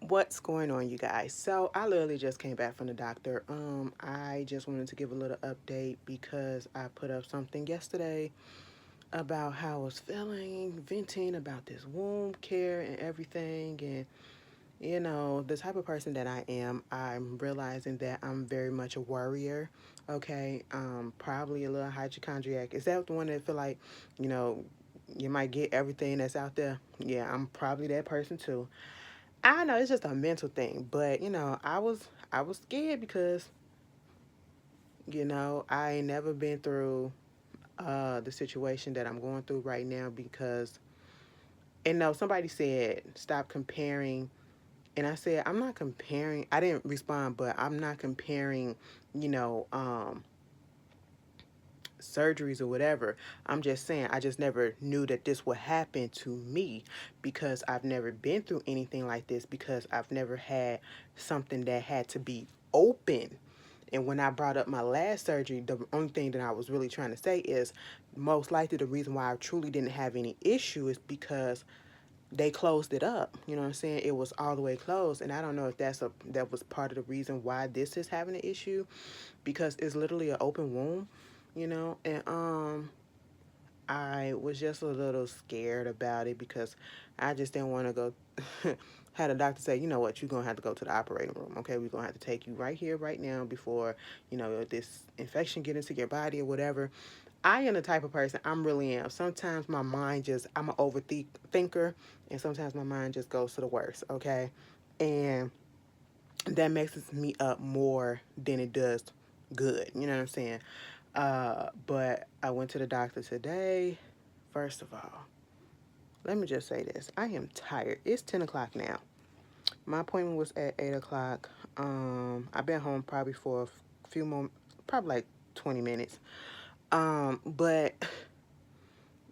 What's going on, you guys? So I literally just came back from the doctor. I just wanted to give a little update because I put up something yesterday about how I was feeling, venting about this womb care and everything. And the type of person that I am, I'm realizing that I'm very much a worrier. Okay, probably a little hypochondriac. Is that the one that feel like, you know, you might get everything that's out there? Yeah, I'm probably that person too. I know it's just a mental thing, but I was scared because I ain't never been through the situation that I'm going through right now because somebody said stop comparing, and I said I'm not comparing. I didn't respond, but I'm not comparing, you know, um surgeries or whatever. I'm just saying I just never knew that this would happen to me because I've never been through anything like this because I've never had something that had to be open. And when I brought up my last surgery, the only thing that I was really trying to say is most likely the reason why I truly didn't have any issue is because they closed it up. You know what I'm saying? It was all the way closed. And I don't know if that was part of the reason why this is having an issue because it's literally an open wound, and I was just a little scared about it because I just didn't want to go. Had a doctor say, you know what, you're going to have to go to the operating room. Okay, we're going to have to take you right here, right now before, this infection get into your body or whatever. I am the type of person, I really am. Sometimes my mind just, I'm an overthinker, and sometimes my mind just goes to the worst, okay? And that messes me up more than it does good. You know what I'm saying? But I went to the doctor today. First of all, let me just say this. I am tired. It's 10 o'clock now. My appointment was at 8 o'clock. I've been home probably for a few more, probably like 20 minutes. But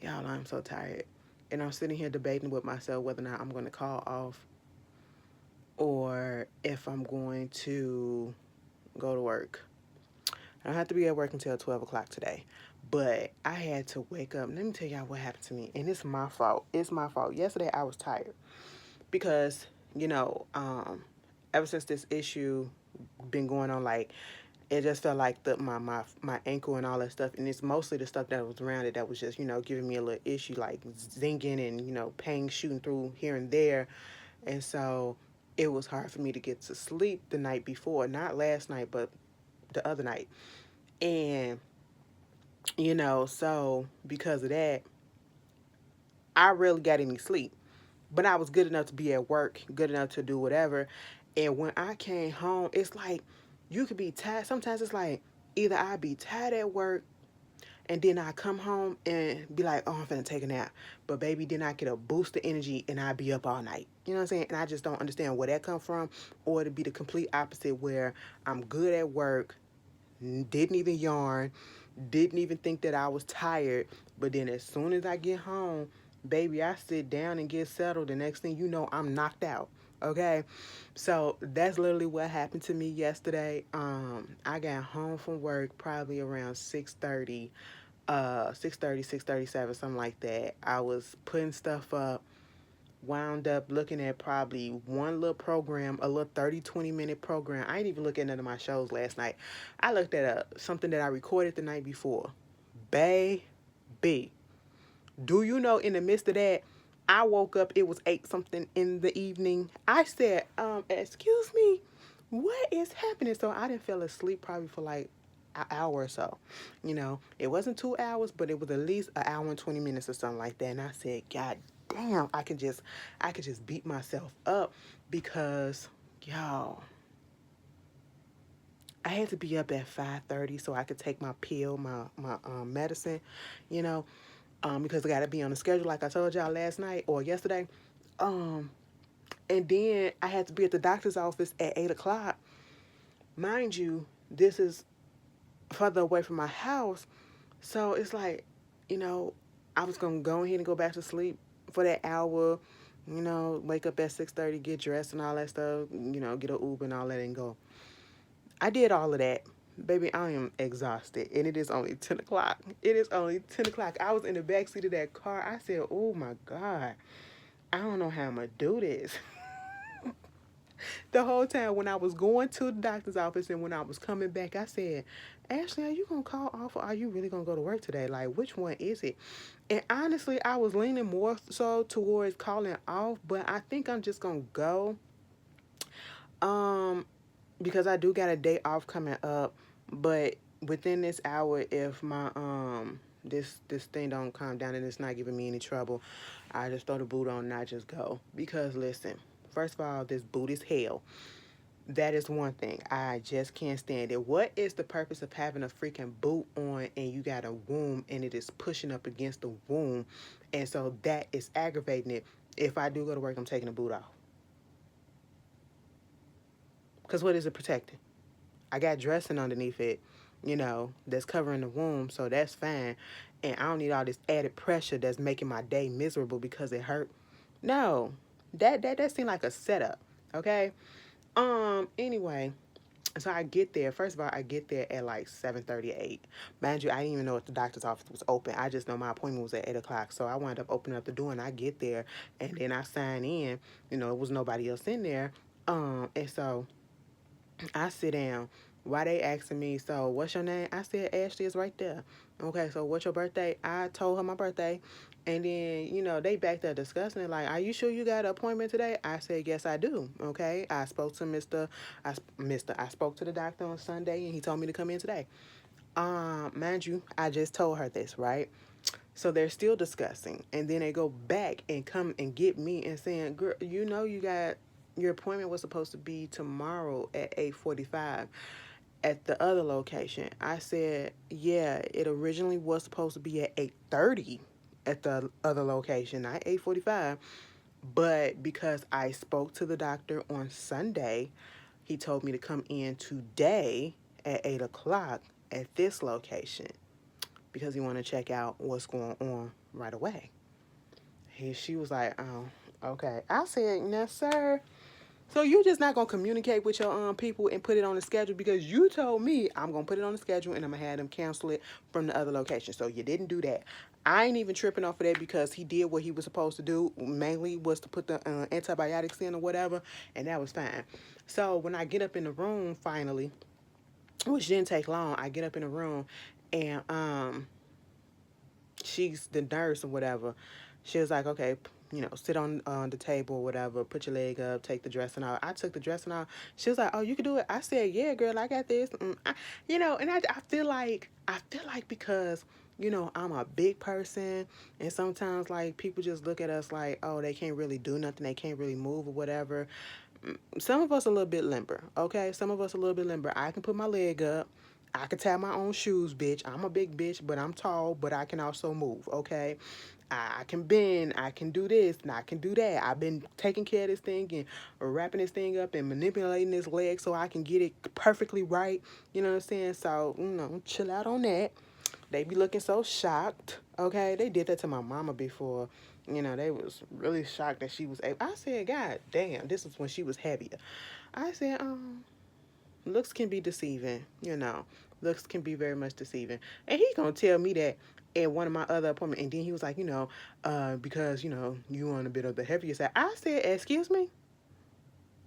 y'all, I'm so tired. And I'm sitting here debating with myself whether or not I'm going to call off or if I'm going to go to work. I don't have to be at work until 12 o'clock today. But I had to wake up. Let me tell y'all what happened to me. And it's my fault. It's my fault. Yesterday I was tired because, you know, um, ever since this issue been going on, like, it just felt like my ankle and all that stuff. And it's mostly the stuff that was around it that was just, giving me a little issue, like zinging and, pain shooting through here and there. And so it was hard for me to get to sleep the night before. Not last night, but the other night. And so because of that, I rarely got any sleep. But I was good enough to be at work, good enough to do whatever. And when I came home, it's like you could be tired. Sometimes it's like either I be tired at work and then I come home and be like, oh, I'm finna take a nap. But baby, then I get a boost of energy and I be up all night. You know what I'm saying? And I just don't understand where that come from. Or to be the complete opposite where I'm good at work, didn't even yarn, didn't even think that I was tired. But then as soon as I get home, baby, I sit down and get settled. The next thing you know, I'm knocked out. Okay, so that's literally what happened to me yesterday. I got home from work probably around 6:30, 6:30, 6:37, something like that. I was putting stuff up, wound up looking at probably one little program, a little 30-20 minute program. I ain't even look at none of my shows last night. I looked at something that I recorded the night before. Baby, do you know in the midst of that, I woke up, it was 8 something in the evening. I said, excuse me, what is happening? So I didn't fell asleep probably for like an hour or so. It wasn't 2 hours, but it was at least an hour and 20 minutes or something like that. And I said, God damn, I could just beat myself up because y'all, I had to be up at 5:30 so I could take my pill, my medicine, you know, because I got to be on the schedule like I told y'all last night or yesterday. Um, and then I had to be at the doctor's office at 8 o'clock. Mind you, this is further away from my house, so it's like, you know, I was gonna go ahead and go back to sleep for that hour. Wake up at 6:30, get dressed and all that stuff. Get a Uber and all that and go. I did all of that. Baby, I am exhausted, and it is only 10 o'clock. It is only 10 o'clock. I was in the back seat of that car. I said, oh my God, I don't know how I'm going to do this. The whole time when I was going to the doctor's office and when I was coming back, I said, Ashley, are you going to call off or are you really going to go to work today? Like, which one is it? And honestly, I was leaning more so towards calling off, but I think I'm just going to go. Um, because I do got a day off coming up, but within this hour, if my this thing don't calm down and it's not giving me any trouble, I just throw the boot on and I just go. Because listen, first of all, this boot is hell. That is one thing. I just can't stand it. What is the purpose of having a freaking boot on and you got a womb and it is pushing up against the womb, and so that is aggravating it. If I do go to work, I'm taking the boot off. Because what is it protecting? I got dressing underneath it, that's covering the womb, so that's fine. And I don't need all this added pressure that's making my day miserable because it hurt. No, that seemed like a setup. Okay. Anyway, so I get there. First of all, I get there at like 7:38. Mind you, I didn't even know if the doctor's office was open. I just know my appointment was at 8 o'clock. So I wound up opening up the door and I get there and then I sign in. It was nobody else in there. And so I sit down. Why they asking me, so what's your name? I said, Ashley is right there. Okay, so what's your birthday? I told her my birthday. And then, they back there discussing it like, are you sure you got an appointment today? I said, yes, I do. Okay, I spoke to I spoke to the doctor on Sunday and he told me to come in today. Mind you, I just told her this, right? So they're still discussing. And then they go back and come and get me and saying, girl, you got your appointment was supposed to be tomorrow at 8:45 at the other location. I said, yeah, it originally was supposed to be at 8:30 at the other location, not 8:45. But because I spoke to the doctor on Sunday, he told me to come in today at 8 o'clock at this location because he wanted to check out what's going on right away. She was like, oh, okay. I said, no, sir. So you just not gonna communicate with your people and put it on the schedule because you told me I'm gonna put it on the schedule and I'm gonna have them cancel it from the other location. So you didn't do that. I ain't even tripping off of that because he did what he was supposed to do. Mainly was to put the antibiotics in or whatever, and that was fine. So when I get up in the room finally, which didn't take long, I get up in the room and she's the nurse or whatever. She was like, okay, sit on the table or whatever, put your leg up, take the dressing off. I took the dressing off. She was like, oh, you can do it. I said, yeah, girl, I got this. And I feel like because, I'm a big person and sometimes like people just look at us like, oh, they can't really do nothing. They can't really move or whatever. Some of us a little bit limber, okay? Some of us a little bit limber. I can put my leg up. I can tie my own shoes, bitch. I'm a big bitch, but I'm tall, but I can also move, okay? I can bend, I can do this, and I can do that. I've been taking care of this thing and wrapping this thing up and manipulating this leg so I can get it perfectly right. You know what I'm saying? So, chill out on that. They be looking so shocked, okay? They did that to my mama before. They was really shocked that she was able. I said, God damn, this is when she was heavier. I said, looks can be deceiving, Looks can be very much deceiving. And he gonna tell me that at one of my other appointments. And then he was like, because, you on a bit of the heavier side. I said, excuse me?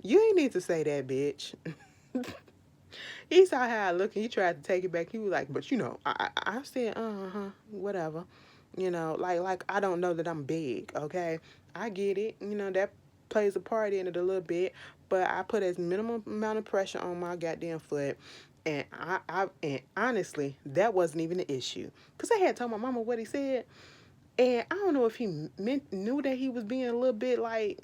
You ain't need to say that, bitch. He saw how I looked and he tried to take it back. He was like, but I said, whatever. Like I don't know that I'm big, okay? I get it. That plays a part in it a little bit. But I put as minimum amount of pressure on my goddamn foot. And and honestly, that wasn't even an issue. Because I had told my mama what he said. And I don't know if he knew that he was being a little bit like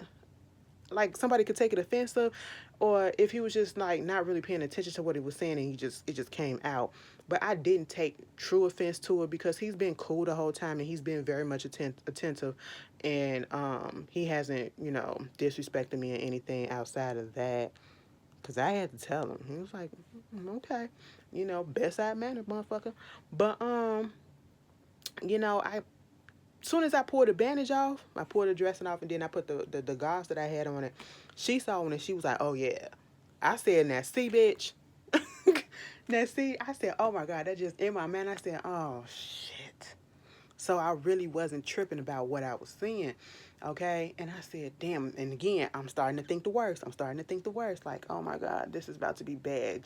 somebody could take it offensive, or if he was just like not really paying attention to what he was saying and it just came out. But I didn't take true offense to it because he's been cool the whole time and he's been very much attentive, and he hasn't disrespected me or anything outside of that. Cause I had to tell him. He was like, okay, best side manner, motherfucker. But I soon as I pulled the bandage off, I pulled the dressing off, and then I put the gauze that I had on it. She saw it and she was like, oh, yeah. I said, now, see, bitch. Now, see, I said, oh, my God, that just in my mind. I said, oh, shit. So I really wasn't tripping about what I was seeing. Okay. And I said, damn. And again, I'm starting to think the worst. I'm starting to think the worst. Like, oh my God, this is about to be bad.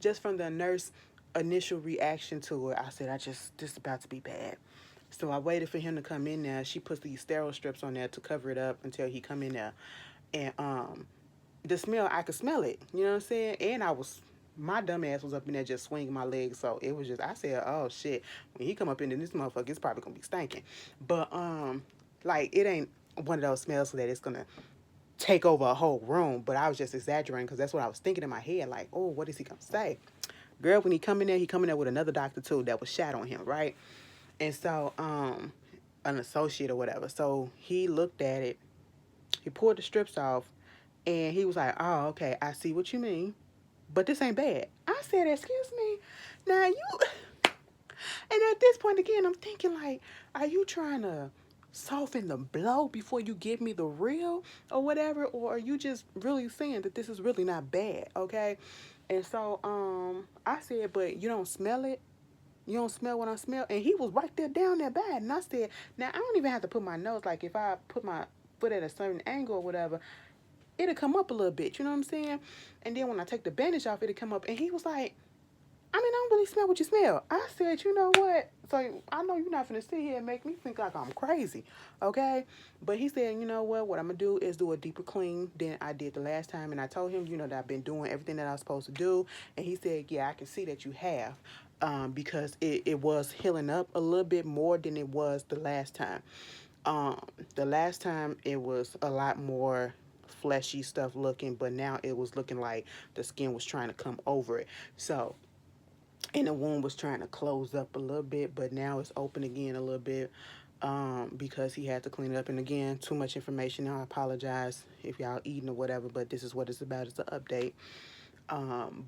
Just from the nurse initial reaction to it, I said, this is about to be bad. So I waited for him to come in there. She puts these sterile strips on there to cover it up until he come in there. And the smell, I could smell it. You know what I'm saying? And my dumb ass was up in there just swinging my legs. So it was just, I said, oh shit. When he come up in this motherfucker, it's probably gonna be stinking. But like it ain't one of those smells that it's gonna take over a whole room. But I was just exaggerating because that's what I was thinking in my head. Like, oh, what is he gonna say? Girl, when he come in there, he come in there with another doctor too that was shadowing him, right? And so an associate or whatever. So he looked at it, he pulled the strips off, and he was like, oh, okay, I see what you mean. But this ain't bad. I said, excuse me. Now you and at this point again, I'm thinking like, are you trying to soften the blow before you give me the real or whatever? Or are you just really saying that this is really not bad? Okay. And so I said, but you don't smell it? You don't smell what I smell? And he was right there down there bad. And I said, now I don't even have to put my nose, like if I put my foot at a certain angle or whatever, it'll come up a little bit, you know what I'm saying? And then when I take the bandage off, it'll come up. And he was like, I mean, I don't really smell what you smell. I said, you know what? So I know you're not going to sit here and make me think like I'm crazy, okay? But he said, you know what I'm going to do is do a deeper clean than I did the last time. And I told him, that I've been doing everything that I was supposed to do. And he said, yeah, I can see that you have. Because it was healing up a little bit more than it was the last time. The last time it was a lot more fleshy stuff looking, but now it was looking like the skin was trying to come over it. So, and the wound was trying to close up a little bit, but now it's open again a little bit because he had to clean it up. And again, too much information. I apologize if y'all eating or whatever, but this is what it's about. It's an update.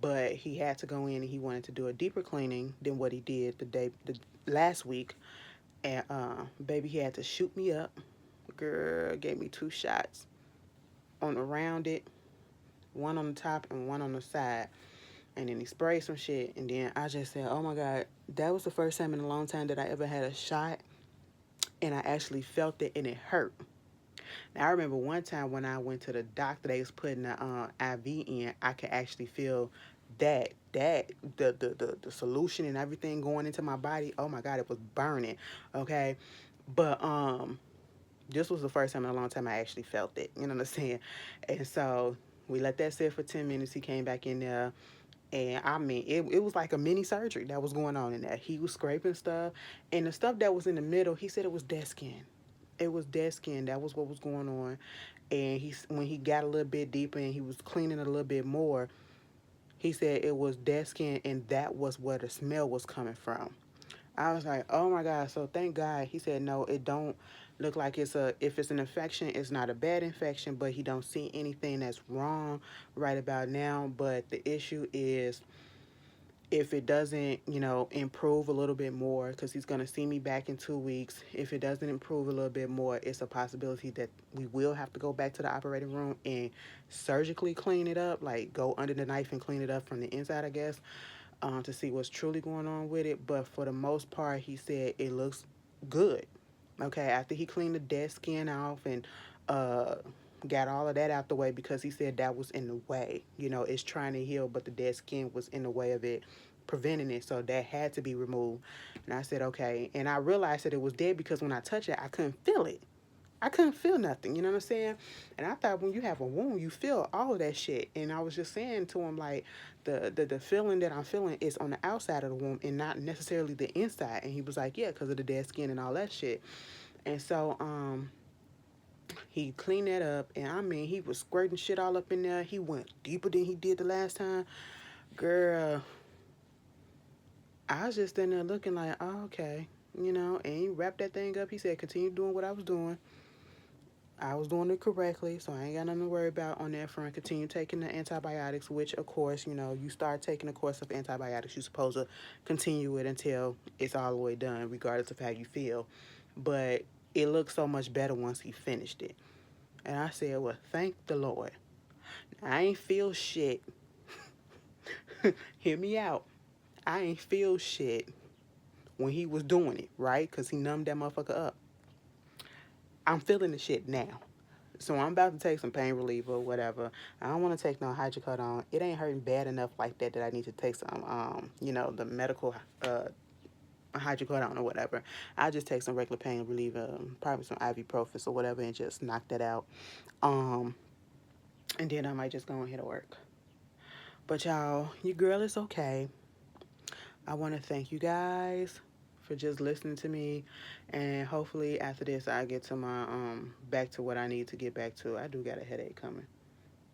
But he had to go in and he wanted to do a deeper cleaning than what he did the last week. And baby, he had to shoot me up. Girl gave me 2 shots on around it, one on the top and one on the side. And then he sprayed some shit. And then I just said, oh my God, that was the first time in a long time that I ever had a shot. And I actually felt it and it hurt. Now, I remember one time when I went to the doctor, they was putting the IV in. I could actually feel the solution and everything going into my body. Oh my God, it was burning. Okay. But this was the first time in a long time I actually felt it. You know what I'm saying? And so we let that sit for 10 minutes. He came back in there. And I mean, it was like a mini surgery that was going on in there. He was scraping stuff. And the stuff that was in the middle, he said it was dead skin. It was dead skin. That was what was going on. And when he got a little bit deeper and he was cleaning it a little bit more, he said it was dead skin and that was where the smell was coming from. I was like, oh my God. So thank God. He said, no, it don't look like if it's an infection, it's not a bad infection, but he don't see anything that's wrong right about now. But the issue is if it doesn't, improve a little bit more, because he's going to see me back in 2 weeks. If it doesn't improve a little bit more, it's a possibility that we will have to go back to the operating room and surgically clean it up, like go under the knife and clean it up from the inside, I guess, to see what's truly going on with it. But for the most part, he said it looks good. Okay, after he cleaned the dead skin off and got all of that out the way, because he said that was in the way. It's trying to heal, but the dead skin was in the way of it, preventing it. So that had to be removed. And I said, okay. And I realized that it was dead because when I touched it, I couldn't feel it. I couldn't feel nothing, you know what I'm saying? And I thought when you have a wound, you feel all of that shit. And I was just saying to him, like, the feeling that I'm feeling is on the outside of the wound and not necessarily the inside. And he was like, yeah, because of the dead skin and all that shit. And so, he cleaned that up, and I mean, he was squirting shit all up in there. He went deeper than he did the last time. Girl, I was just in there looking like, oh, okay, and he wrapped that thing up. He said, continue doing what I was doing. I was doing it correctly, so I ain't got nothing to worry about on that front. Continue taking the antibiotics, which, of course, you start taking a course of antibiotics, you're supposed to continue it until it's all the way done, regardless of how you feel. But it looked so much better once he finished it. And I said, well, thank the Lord. I ain't feel shit. Hear me out. I ain't feel shit when he was doing it, right? Because he numbed that motherfucker up. I'm feeling the shit now. So I'm about to take some pain reliever or whatever. I don't want to take no hydrocodone. It ain't hurting bad enough like that I need to take some, the medical hydrocodone or whatever. I'll just take some regular pain reliever, probably some ibuprofen or whatever, and just knock that out. Um, and then I might just go ahead and work. But y'all, your girl is okay. I want to thank you guys for just listening to me, and hopefully after this I get to my back to what I need to get back to. I do got a headache coming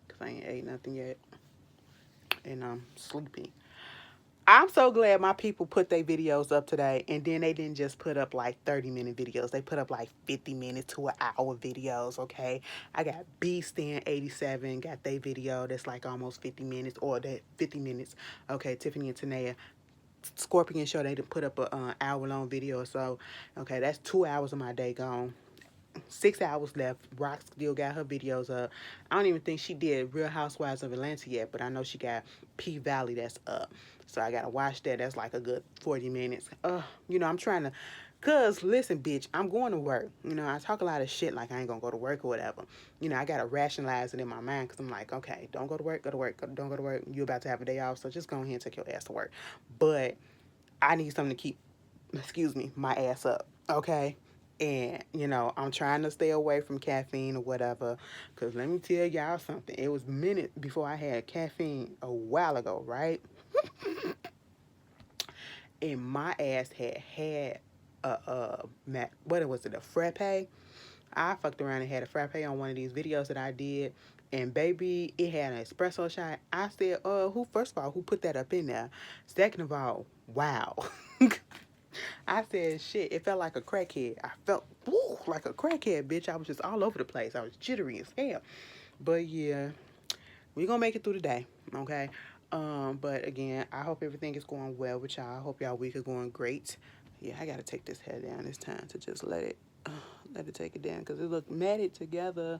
because I ain't ate nothing yet, and I'm sleepy. I'm so glad my people put their videos up today, and then they didn't just put up like 30-minute videos. They put up like 50-minute to an hour videos, okay? I got B-Stan87, got their video that's like almost 50 minutes, or that 50 minutes. Okay, Tiffany and Tanea. Scorpion Show, they done put up a hour-long video or so. Okay, that's 2 hours of my day gone. 6 hours left. Rock still got her videos up. I don't even think she did Real Housewives of Atlanta yet, but I know she got P Valley that's up. So I gotta watch that. That's like a good 40 minutes. I'm trying to, cause listen, bitch, I'm going to work. I talk a lot of shit like I ain't gonna go to work or whatever. I gotta rationalize it in my mind, cause I'm like, okay, don't go to work, go to work, don't go to work. You about to have a day off, so just go ahead and take your ass to work. But I need something to keep, my ass up, okay? And, I'm trying to stay away from caffeine or whatever. Because let me tell y'all something. It was minutes before I had caffeine a while ago, right? And my ass had what was it, a frappe? I fucked around and had a frappe on one of these videos that I did. And baby, it had an espresso shot. I said, first of all, who put that up in there? Second of all, wow. I said, shit, it felt like a crackhead. I felt like a crackhead, bitch. I was just all over the place. I was jittery as hell. But yeah, we gonna make it through the day, okay? But again, I hope everything is going well with y'all. I hope y'all week is going great. Yeah, I gotta take this hair down. It's time to just let it take it down, because it look matted together.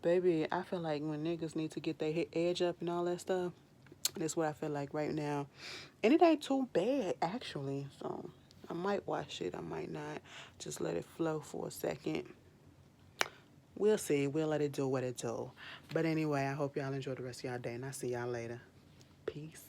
Baby, I feel like when niggas need to get their edge up and all that stuff, that's what I feel like right now. And it ain't too bad, actually. So I might wash it. I might not. Just let it flow for a second. We'll see. We'll let it do what it do. But anyway, I hope y'all enjoy the rest of y'all day, and I'll see y'all later. Peace.